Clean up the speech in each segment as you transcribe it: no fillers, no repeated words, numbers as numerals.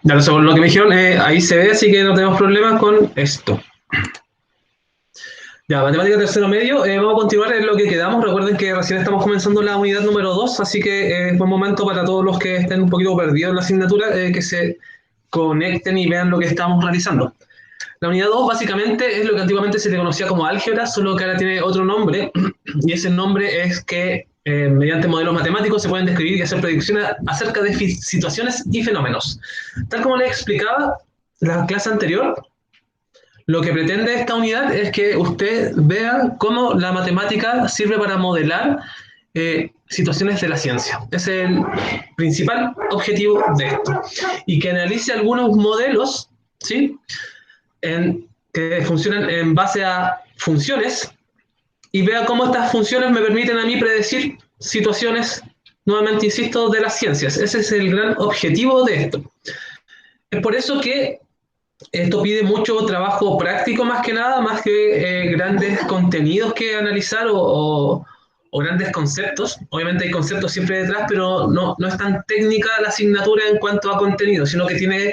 Claro, según lo que me dijeron, ahí se ve, así que no tenemos problemas con esto. Ya, matemática tercero medio, vamos a continuar en lo que quedamos. Recuerden que recién estamos comenzando la unidad número 2, así que es buen momento para todos los que estén un poquito perdidos en la asignatura, que se conecten y vean lo que estamos realizando. La unidad 2 básicamente es lo que antiguamente se le conocía como álgebra, solo que ahora tiene otro nombre, y ese nombre es que mediante modelos matemáticos se pueden describir y hacer predicciones acerca de situaciones y fenómenos. Tal como les explicaba la clase anterior, lo que pretende esta unidad es que usted vea cómo la matemática sirve para modelar situaciones de la ciencia. Ese es el principal objetivo de esto. Y que analice algunos modelos, ¿sí? Que funcionan en base a funciones y vea cómo estas funciones me permiten a mí predecir situaciones, nuevamente insisto, de las ciencias. Ese es el gran objetivo de esto. Es por eso que esto pide mucho trabajo práctico más que nada, más que grandes contenidos que analizar o grandes conceptos. Obviamente hay conceptos siempre detrás, pero no es tan técnica la asignatura en cuanto a contenido, sino que tiene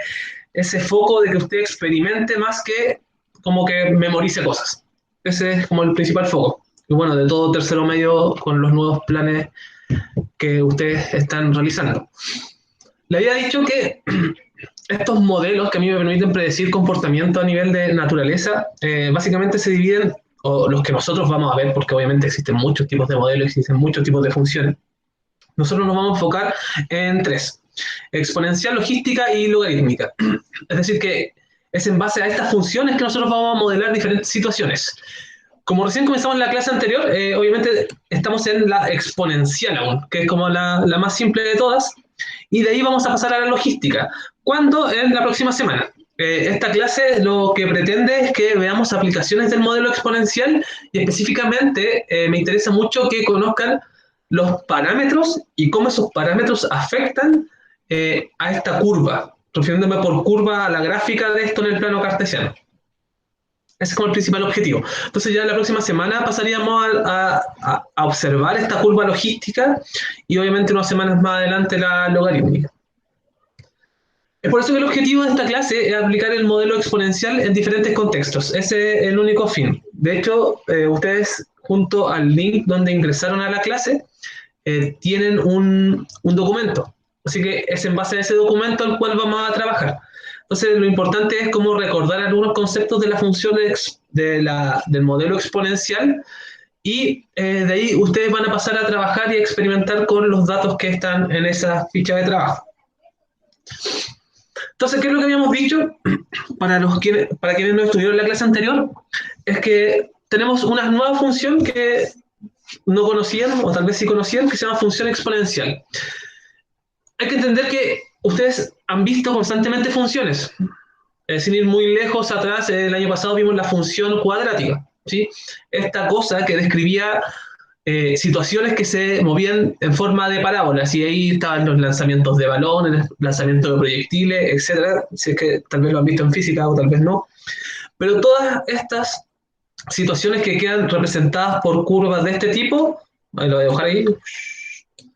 ese foco de que usted experimente más que como que memorice cosas. Ese es como el principal foco. Y bueno, de todo tercero medio con los nuevos planes que ustedes están realizando. Le había dicho que estos modelos que a mí me permiten predecir comportamiento a nivel de naturaleza, básicamente se dividen, o los que nosotros vamos a ver, porque obviamente existen muchos tipos de modelos, existen muchos tipos de funciones. Nosotros nos vamos a enfocar en tres: exponencial, logística y logarítmica. Es decir, que es en base a estas funciones que nosotros vamos a modelar diferentes situaciones. Como recién comenzamos en la clase anterior, obviamente estamos en la exponencial aún, que es como la más simple de todas, y de ahí vamos a pasar a la logística. ¿Cuándo? En la próxima semana. Esta clase lo que pretende es que veamos aplicaciones del modelo exponencial y específicamente me interesa mucho que conozcan los parámetros y cómo esos parámetros afectan a esta curva, refiriéndome por curva a la gráfica de esto en el plano cartesiano. Ese es como el principal objetivo. Entonces ya la próxima semana pasaríamos a observar esta curva logística y obviamente unas semanas más adelante la logarítmica. Es por eso que el objetivo de esta clase es aplicar el modelo exponencial en diferentes contextos. Ese es el único fin. De hecho, ustedes junto al link donde ingresaron a la clase tienen un documento. Así que es en base a ese documento al cual vamos a trabajar. Entonces, lo importante es cómo recordar algunos conceptos de la función del modelo exponencial y de ahí ustedes van a pasar a trabajar y a experimentar con los datos que están en esa ficha de trabajo. Entonces, ¿qué es lo que habíamos dicho? Para quienes no estuvieron en la clase anterior, es que tenemos una nueva función que no conocían, o tal vez sí conocían, que se llama función exponencial. Hay que entender que ustedes han visto constantemente funciones. Sin ir muy lejos atrás, el año pasado vimos la función cuadrática, ¿sí? Esta cosa que describía situaciones que se movían en forma de parábolas, y ahí estaban los lanzamientos de balones, lanzamientos de proyectiles, etcétera. Si es que tal vez lo han visto en física o tal vez no. Pero todas estas situaciones que quedan representadas por curvas de este tipo, ahí lo voy a dejar ahí,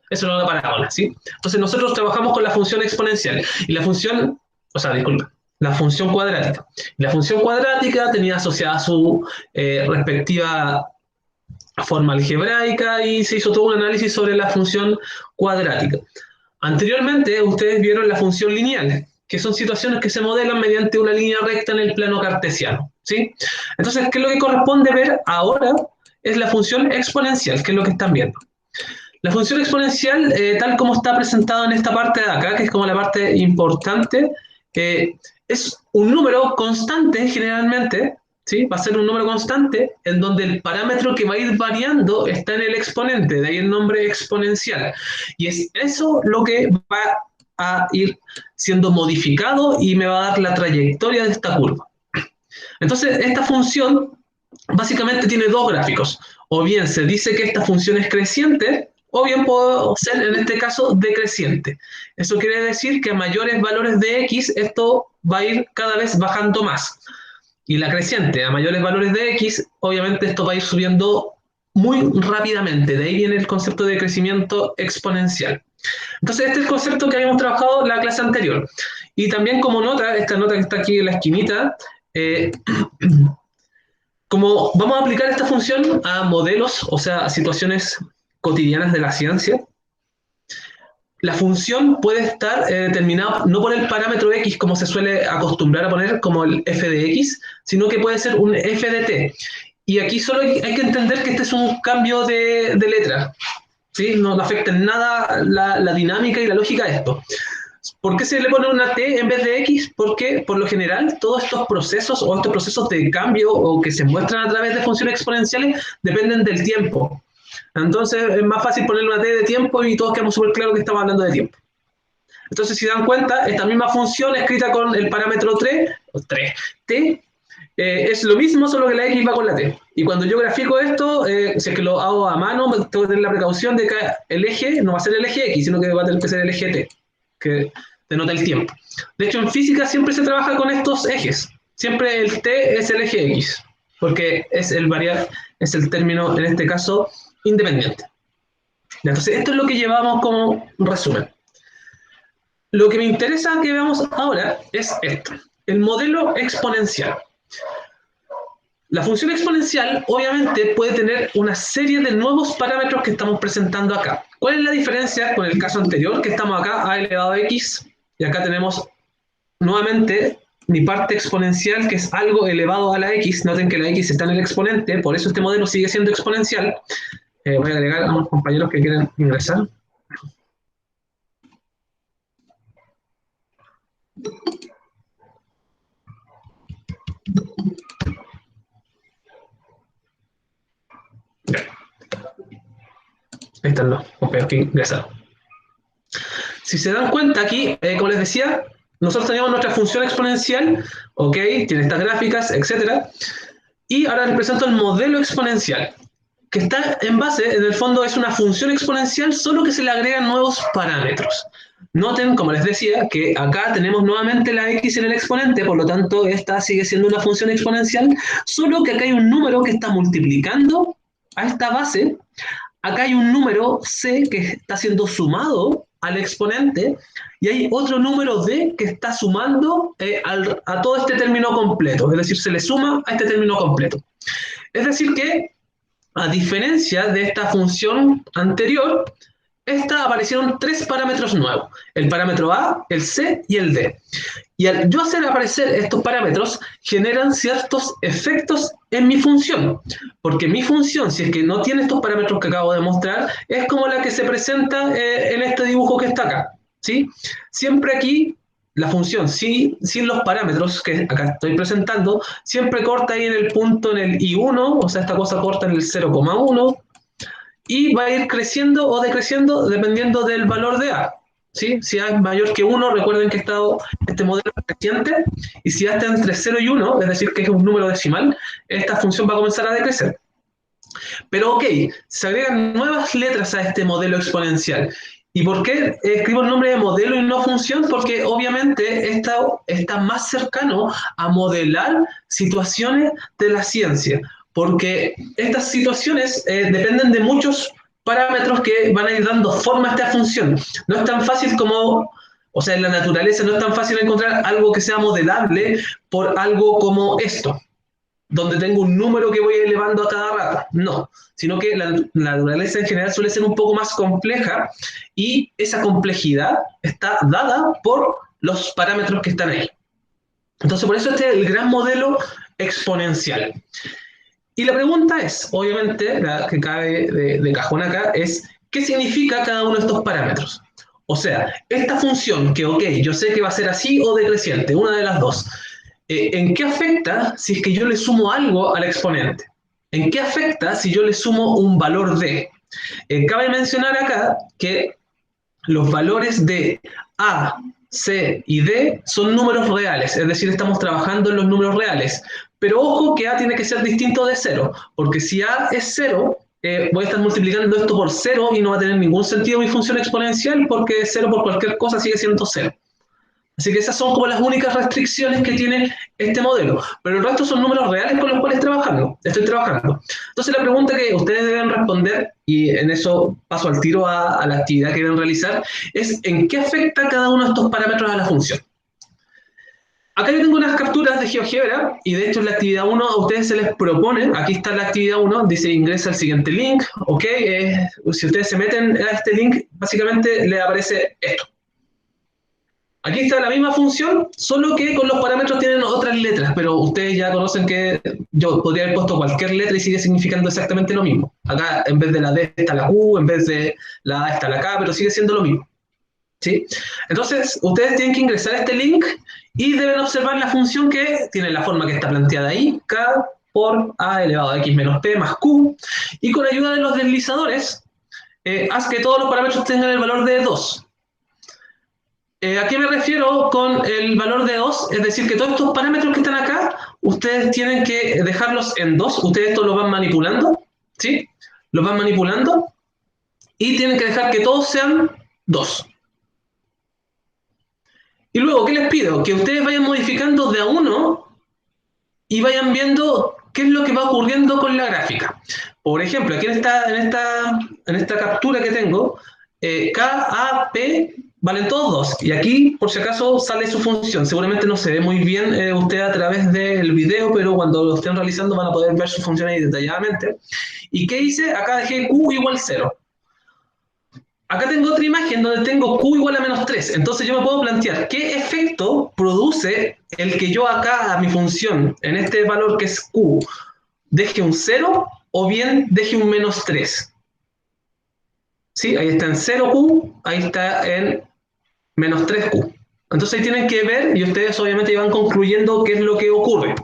eso no es una parábola, ¿sí? Entonces nosotros trabajamos con la función exponencial y la función, o sea, disculpa, la función cuadrática. La función cuadrática tenía asociada su respectiva forma algebraica y se hizo todo un análisis sobre la función cuadrática. Anteriormente ustedes vieron la función lineal, que son situaciones que se modelan mediante una línea recta en el plano cartesiano, ¿sí? Entonces, ¿qué es lo que corresponde ver ahora? Es la función exponencial, que es lo que están viendo. La función exponencial, tal como está presentado en esta parte de acá, que es como la parte importante, es un número constante generalmente, ¿sí? Va a ser un número constante en donde el parámetro que va a ir variando está en el exponente, de ahí el nombre exponencial. Y es eso lo que va a ir siendo modificado y me va a dar la trayectoria de esta curva. Entonces, esta función básicamente tiene dos gráficos. O bien se dice que esta función es creciente, o bien puede ser, en este caso, decreciente. Eso quiere decir que a mayores valores de x, esto va a ir cada vez bajando más. Y la creciente, a mayores valores de x, obviamente esto va a ir subiendo muy rápidamente. De ahí viene el concepto de crecimiento exponencial. Entonces, este es el concepto que habíamos trabajado en la clase anterior. Y también como nota, esta nota que está aquí en la esquinita, eh, como vamos a aplicar esta función a modelos, o sea, a situaciones cotidianas de la ciencia, la función puede estar determinada no por el parámetro x como se suele acostumbrar a poner como el f de x, sino que puede ser un f de t. Y aquí solo hay que entender que este es un cambio de letra, ¿sí? No afecta en nada la dinámica y la lógica de esto. ¿Por qué se le pone una t en vez de x? Porque por lo general todos estos procesos o estos procesos de cambio o que se muestran a través de funciones exponenciales dependen del tiempo. Entonces es más fácil ponerle una t de tiempo y todos quedamos súper claros que estamos hablando de tiempo. Entonces, si dan cuenta, esta misma función escrita con el parámetro 3, t, es lo mismo, solo que la x va con la t. Y cuando yo grafico esto, si es que lo hago a mano, tengo que tener la precaución de que el eje no va a ser el eje x, sino que va a tener que ser el eje t, que denota el tiempo. De hecho, en física siempre se trabaja con estos ejes. Siempre el t es el eje x, porque es el término, en este caso, independiente. Entonces, esto es lo que llevamos como resumen. Lo que me interesa que veamos ahora es esto, el modelo exponencial. La función exponencial obviamente puede tener una serie de nuevos parámetros que estamos presentando acá. ¿Cuál es la diferencia con el caso anterior? Que estamos acá a elevado a x y acá tenemos nuevamente mi parte exponencial, que es algo elevado a la x. Noten que la x está en el exponente, por eso este modelo sigue siendo exponencial. Voy a agregar a unos compañeros que quieren ingresar. Ahí están los compañeros que ingresaron. Si se dan cuenta aquí, como les decía, nosotros teníamos nuestra función exponencial, ok, tiene estas gráficas, etc. Y ahora les presento el modelo exponencial, que está en base, en el fondo es una función exponencial, solo que se le agregan nuevos parámetros. Noten, como les decía, que acá tenemos nuevamente la x en el exponente, por lo tanto esta sigue siendo una función exponencial, solo que acá hay un número que está multiplicando a esta base. Acá hay un número c que está siendo sumado al exponente y hay otro número d que está sumando a todo este término completo, es decir, se le suma a este término completo. Es decir que, a diferencia de esta función anterior, esta aparecieron tres parámetros nuevos, el parámetro a, el c y el d. Y al yo hacer aparecer estos parámetros, generan ciertos efectos en mi función. Porque mi función, si es que no tiene estos parámetros que acabo de mostrar, es como la que se presenta en este dibujo que está acá, ¿sí? Siempre aquí, la función sin los parámetros que acá estoy presentando, siempre corta ahí en el punto, en el I1, o sea, esta cosa corta en el 0,1, y va a ir creciendo o decreciendo dependiendo del valor de A. ¿Sí? Si A es mayor que 1, recuerden que este modelo es creciente, y si A está entre 0 y 1, es decir, que es un número decimal, esta función va a comenzar a decrecer. Pero ok, se agregan nuevas letras a este modelo exponencial. ¿Y por qué escribo el nombre de modelo y no función? Porque obviamente está más cercano a modelar situaciones de la ciencia, porque estas situaciones dependen de muchos parámetros que van a ir dando forma a esta función. No es tan fácil como, o sea, en la naturaleza no es tan fácil encontrar algo que sea modelable por algo como esto, donde tengo un número que voy elevando a cada rato. No, sino que la naturaleza en general suele ser un poco más compleja y esa complejidad está dada por los parámetros que están ahí. Entonces, por eso este es el gran modelo exponencial. Y la pregunta es, obviamente, la que cabe de cajón acá, es ¿qué significa cada uno de estos parámetros? O sea, esta función que, ok, yo sé que va a ser así o decreciente, una de las dos. ¿En qué afecta si es que yo le sumo algo al exponente? ¿En qué afecta si yo le sumo un valor d? Cabe mencionar acá que los valores de a, c y d son números reales, es decir, estamos trabajando en los números reales. Pero ojo que a tiene que ser distinto de 0, porque si a es 0, voy a estar multiplicando esto por 0 y no va a tener ningún sentido mi función exponencial, porque 0 por cualquier cosa sigue siendo 0. Así que esas son como las únicas restricciones que tiene este modelo. Pero el resto son números reales con los cuales estoy trabajando. Entonces la pregunta que ustedes deben responder, y en eso paso al tiro a la actividad que deben realizar, es ¿en qué afecta cada uno de estos parámetros a la función? Acá yo tengo unas capturas de GeoGebra y de hecho en la actividad 1 a ustedes se les propone, aquí está la actividad 1, dice ingresa al siguiente link, ok, si ustedes se meten a este link, básicamente les aparece esto. Aquí está la misma función, solo que con los parámetros tienen otras letras, pero ustedes ya conocen que yo podría haber puesto cualquier letra y sigue significando exactamente lo mismo. Acá en vez de la D está la Q, en vez de la A está la K, pero sigue siendo lo mismo. ¿Sí? Entonces, ustedes tienen que ingresar a este link y deben observar la función que tiene la forma que está planteada ahí, K por A elevado a X menos P más Q, y con ayuda de los deslizadores, haz que todos los parámetros tengan el valor de 2. ¿A qué me refiero con el valor de 2? Es decir, que todos estos parámetros que están acá, ustedes tienen que dejarlos en 2, ustedes esto lo van manipulando, ¿sí? Los van manipulando y tienen que dejar que todos sean 2. Y luego, ¿qué les pido? Que ustedes vayan modificando de a uno y vayan viendo qué es lo que va ocurriendo con la gráfica. Por ejemplo, aquí en esta captura que tengo, K, A, P valen todos 2. Y aquí, por si acaso, sale su función. Seguramente no se ve muy bien usted a través del video, pero cuando lo estén realizando van a poder ver su función ahí detalladamente. ¿Y qué hice? Acá dejé Q igual 0. Acá tengo otra imagen donde tengo Q igual a menos 3. Entonces yo me puedo plantear qué efecto produce el que yo acá a mi función, en este valor que es Q, deje un 0 o bien deje un menos 3. ¿Sí? Ahí está en 0Q, ahí está en menos 3Q. Entonces ahí tienen que ver y ustedes obviamente van concluyendo qué es lo que ocurre.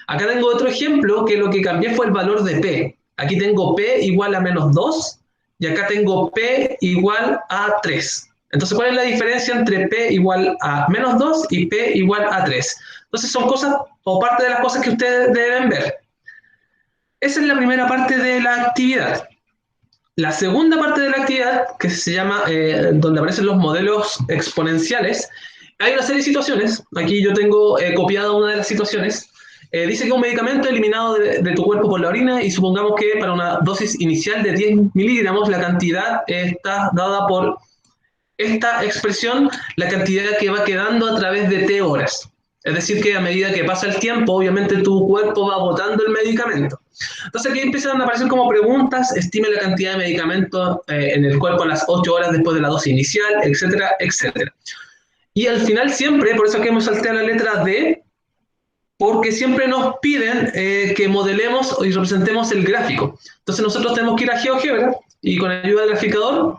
Acá tengo otro ejemplo que lo que cambié fue el valor de P. Aquí tengo P igual a menos 2 y acá tengo P igual a 3. Entonces, ¿cuál es la diferencia entre P igual a menos 2 y P igual a 3? Entonces, son cosas o parte de las cosas que ustedes deben ver. Esa es la primera parte de la actividad. La segunda parte de la actividad, que se llama, donde aparecen los modelos exponenciales, hay una serie de situaciones. Aquí yo tengo copiada una de las situaciones. Dice que un medicamento eliminado de tu cuerpo por la orina y supongamos que para una dosis inicial de 10 miligramos la cantidad está dada por esta expresión, la cantidad que va quedando a través de T horas. Es decir, que a medida que pasa el tiempo, obviamente tu cuerpo va botando el medicamento. Entonces aquí empiezan a aparecer como preguntas, estime la cantidad de medicamento en el cuerpo a las 8 horas después de la dosis inicial, etcétera, etcétera. Y al final siempre, por eso es que hemos salteado la letra D, porque siempre nos piden que modelemos y representemos el gráfico. Entonces nosotros tenemos que ir a GeoGebra y con ayuda del graficador,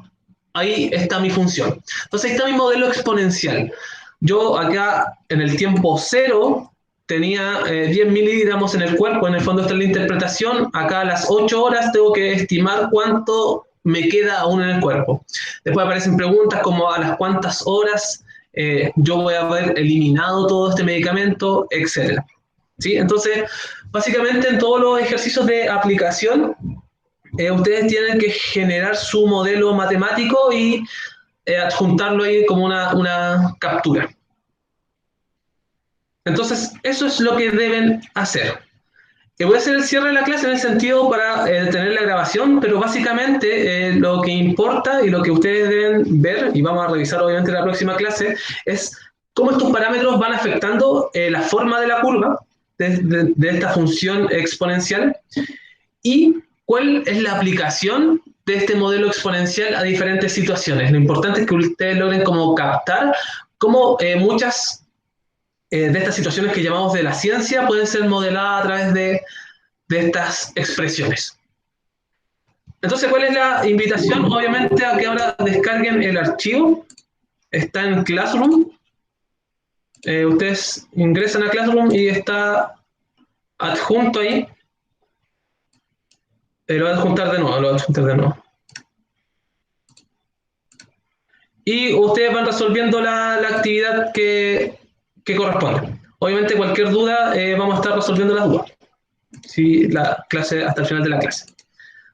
ahí está mi función. Entonces ahí está mi modelo exponencial. Yo acá en el tiempo 0 tenía 10 miligramos en el cuerpo, en el fondo está la interpretación, acá a las 8 horas tengo que estimar cuánto me queda aún en el cuerpo. Después aparecen preguntas como a las cuántas horas yo voy a haber eliminado todo este medicamento, etc. ¿Sí? Entonces, básicamente en todos los ejercicios de aplicación, ustedes tienen que generar su modelo matemático y adjuntarlo ahí como una captura. Entonces, eso es lo que deben hacer. Voy a hacer el cierre de la clase en el sentido para tener la grabación, pero básicamente lo que importa y lo que ustedes deben ver, y vamos a revisar obviamente en la próxima clase, es cómo estos parámetros van afectando la forma de la curva de esta función exponencial y cuál es la aplicación de este modelo exponencial a diferentes situaciones. Lo importante es que ustedes logren como captar cómo muchas de estas situaciones que llamamos de la ciencia pueden ser modeladas a través de estas expresiones. Entonces, ¿cuál es la invitación? Obviamente a que ahora descarguen el archivo. Está en Classroom. Ustedes ingresan a Classroom y está adjunto ahí. Lo voy a adjuntar de nuevo, lo voy a adjuntar de nuevo. Y ustedes van resolviendo la actividad que corresponde. Obviamente, cualquier duda, vamos a estar resolviendo las dudas. Sí, la clase hasta el final de la clase.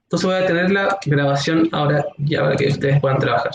Entonces voy a tener la grabación ahora ya para que ustedes puedan trabajar.